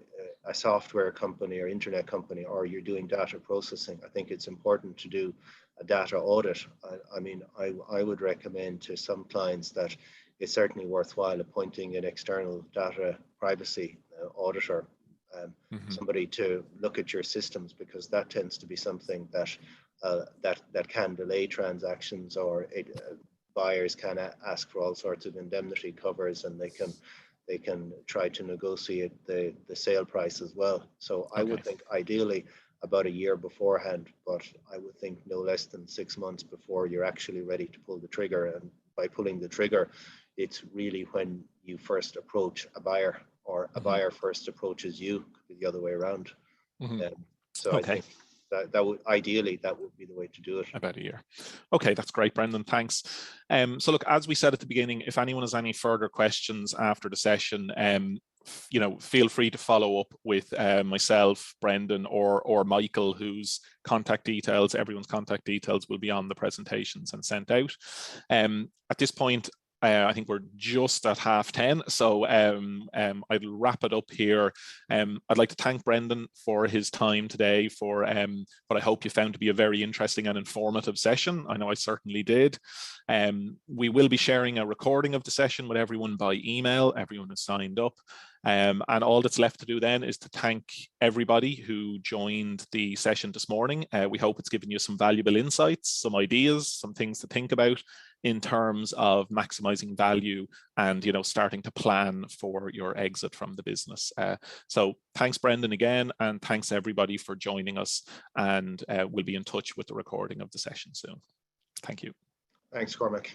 a software company or internet company, or you're doing data processing, I think it's important to do a data audit. I mean, I would recommend to some clients that it's certainly worthwhile appointing an external data privacy auditor, somebody to look at your systems, because that tends to be something that can delay transactions, or buyers can ask for all sorts of indemnity covers, and they can try to negotiate the sale price as well. So I would think ideally about a year beforehand, but I would think no less than 6 months before you're actually ready to pull the trigger. And by pulling the trigger, it's really when you first approach a buyer, or a buyer first approaches you, could be the other way around. So I think that would ideally, that would be the way to do it. About a year. Okay, that's great, Brendan. Thanks. So look, as we said at the beginning, if anyone has any further questions after the session, you know, feel free to follow up with myself, Brendan, or Michael, whose contact details, everyone's contact details, will be on the presentations and sent out. At this point, I think we're just at 10:30, so I'll wrap it up here. I'd like to thank Brendan for his time today, for what I hope you found to be a very interesting and informative session. I know I certainly did. We will be sharing a recording of the session with everyone by email, everyone who signed up. And all that's left to do then is to thank everybody who joined the session this morning. We hope it's given you some valuable insights, some ideas, some things to think about in terms of maximizing value and, you know, starting to plan for your exit from the business. So thanks, Brendan, again, and thanks everybody for joining us, and we'll be in touch with the recording of the session soon. Thank you. Thanks, Cormac.